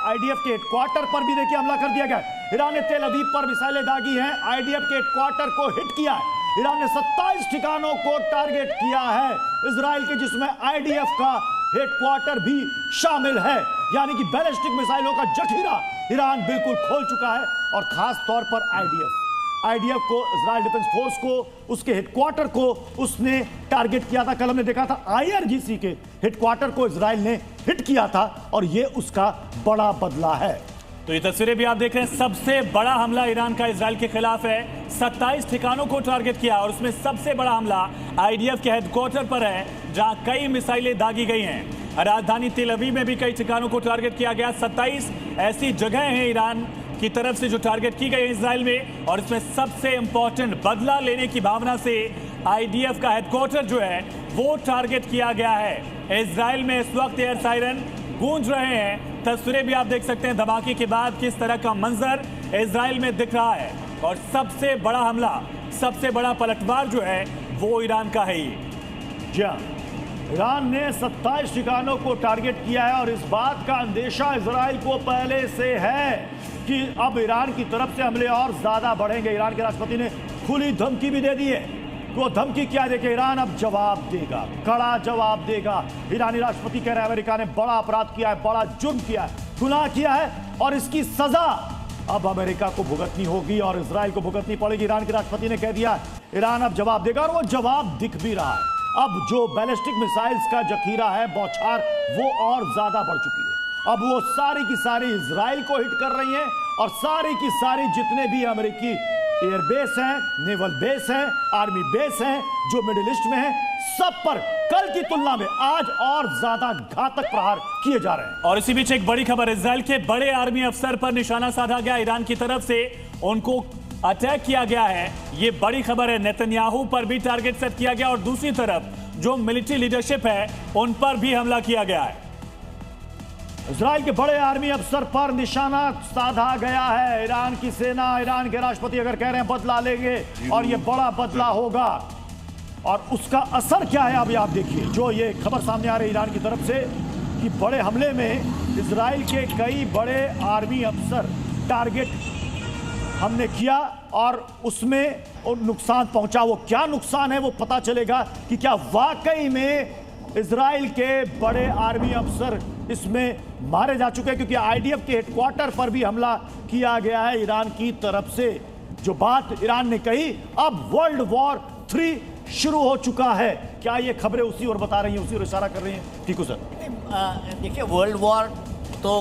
IDF के headquarter पर भी देखिए हमला कर दिया गया। ईरान ने तेल अवीव पर मिसाइलें दागी हैं, आईडीएफ के हेडक्वार्टर को हिट किया है। ईरान ने 27 ठिकानों को टारगेट किया है इजराइल के, जिसमें आईडीएफ का हेडक्वार्टर भी शामिल है। यानी कि बैलिस्टिक मिसाइलों का जखीरा ईरान बिल्कुल खोल चुका है। और खास तौर पर आईडीएफ को, इजराइल डिफेंस फोर्स को, उसके हेडक्वार्टर को उसने टारगेट किया था। कल हमने देखा था आईआरजीसी के हेडक्वार्टर को इजराइल ने हिट किया था और यह उसका बड़ा बदला है। तो ये तस्वीरें भी आप देख रहे हैं, सबसे बड़ा हमला ईरान का इजराइल के खिलाफ है। 27 ठिकानों को टारगेट किया और उसमें सबसे बड़ा हमला आईडीएफ के हेडक्वार्टर पर है, जहां कई मिसाइलें दागी गई हैं। राजधानी तेल अवीव में भी कई ठिकानों को टारगेट किया गया। 27 ऐसी जगह हैं ईरान की तरफ से जो टारगेट की गई है इजराइल में, और इसमें सबसे इंपॉर्टेंट बदला लेने की भावना से आईडीएफ का हेडक्वार्टर जो है वो टारगेट किया गया है। इजराइल में इस वक्त एयर सायरन गूंज रहे हैं। तस्वीरें भी आप देख सकते हैं धमाके के बाद किस तरह का मंजर इजराइल में दिख रहा है। और सबसे बड़ा हमला, सबसे बड़ा पलटवार जो है वो ईरान का है। जी हाँ, ईरान ने 27 ठिकानों को टारगेट किया है और इस बात का अंदेशा इजराइल को पहले से है कि अब ईरान की तरफ से हमले और ज्यादा बढ़ेंगे। ईरान के राष्ट्रपति ने खुली धमकी भी दे दी है। वो धमकी क्या देखे, ईरान अब जवाब देगा, कड़ा जवाब देगा। ईरानी राष्ट्रपति कह रहे हैं अमेरिका ने बड़ा अपराध किया है, बड़ा जुर्म किया है, गुनाह किया है और इसकी सजा अब अमेरिका को भुगतनी होगी और इजराइल को भुगतनी पड़ेगी। ईरान के राष्ट्रपति ने कह दिया ईरान अब जवाब देगा और वो जवाब दिख भी रहा है। अब जो बैलिस्टिक मिसाइल्स का जखीरा है, बौछार, वो और ज्यादा बढ़ चुकी है। अब वो सारी की सारी इजराइल को हिट कर रही हैं और सारी की सारी जितने भी अमेरिकी एयरबेस हैं, नेवल बेस हैं, आर्मी बेस हैं जो मिडिल ईस्ट में हैं, सब पर कल की तुलना में आज और ज्यादा घातक प्रहार किए जा रहे हैं। और इसी बीच एक बड़ी खबर, इजराइल के बड़े आर्मी अफसर पर निशाना साधा गया। ईरान की तरफ से उनको अटैक किया गया है, ये बड़ी खबर है। नेतन्याहू पर भी टारगेट सेट किया गया और दूसरी तरफ जो मिलिट्री लीडरशिप है उन पर भी हमला किया गया है। इजराइल के बड़े आर्मी अफसर पर निशाना साधा गया है। ईरान की सेना, ईरान के राष्ट्रपति अगर कह रहे हैं बदला लेंगे और ये बड़ा बदला होगा और उसका असर क्या है अभी आप देखिए। जो ये खबर सामने आ रही है ईरान की तरफ से कि बड़े हमले में इजराइल के कई बड़े आर्मी अफसर टारगेट हमने किया और उसमें नुकसान पहुंचा। वो क्या नुकसान है वो पता चलेगा कि क्या वाकई में इजराइल के बड़े आर्मी अफसर इसमें मारे जा चुके हैं, क्योंकि आईडीएफ के हेडक्वार्टर पर भी हमला किया गया है ईरान की तरफ से। जो बात ईरान ने कही, अब वर्ल्ड वॉर 3 शुरू हो चुका है। क्या ये खबरें उसी ओर बता रही हैं, उसी ओर इशारा कर रही हैं? ठीक है सर। देखिए, वर्ल्ड वॉर तो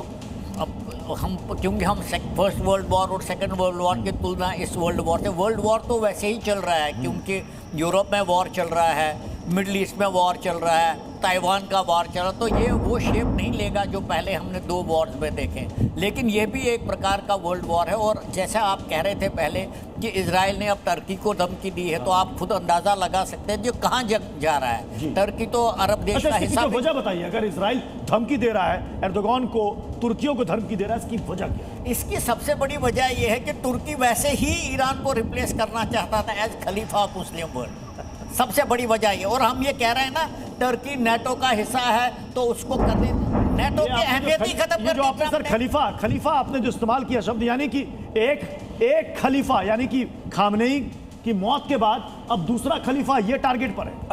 अब हम, क्योंकि हम फर्स्ट वर्ल्ड वॉर और सेकंड वर्ल्ड वॉर की तुलना इस वर्ल्ड वॉर से, वर्ल्ड वॉर तो वैसे ही चल रहा है क्योंकि यूरोप में वॉर चल रहा है, मिडिल ईस्ट में वॉर चल रहा है, ताइवान का वॉर चल रहा है। तो ये वो शेप नहीं लेगा जो पहले हमने 2 वॉर्स में देखे, लेकिन ये भी एक प्रकार का वर्ल्ड वॉर है। और जैसा आप कह रहे थे पहले कि इजराइल ने अब टर्की को धमकी दी है, तो आप खुद अंदाजा लगा सकते हैं जो कहाँ जा रहा है। टर्की तो अरब देश का हिस्सा। वजह बताइए, अगर इजराइल धमकी दे रहा है एर्दोगान को, तुर्कियों को धमकी दे रहा है, इसकी वजह क्या है? इसकी सबसे बड़ी वजह यह है कि तुर्की वैसे ही ईरान को रिप्लेस करना चाहता था एज खलीफा ऑफ मुस्लिम वर्ल्ड। सबसे बड़ी वजह ये, और हम ये कह रहे हैं ना टर्की नेटो का हिस्सा है तो उसको करने, नेटो की अहमियत ही खत्म कर दी। सर खलीफा आपने जो इस्तेमाल किया शब्द, यानी कि एक खलीफा, यानी कि खामनेई की मौत के बाद अब दूसरा खलीफा ये टारगेट पर है।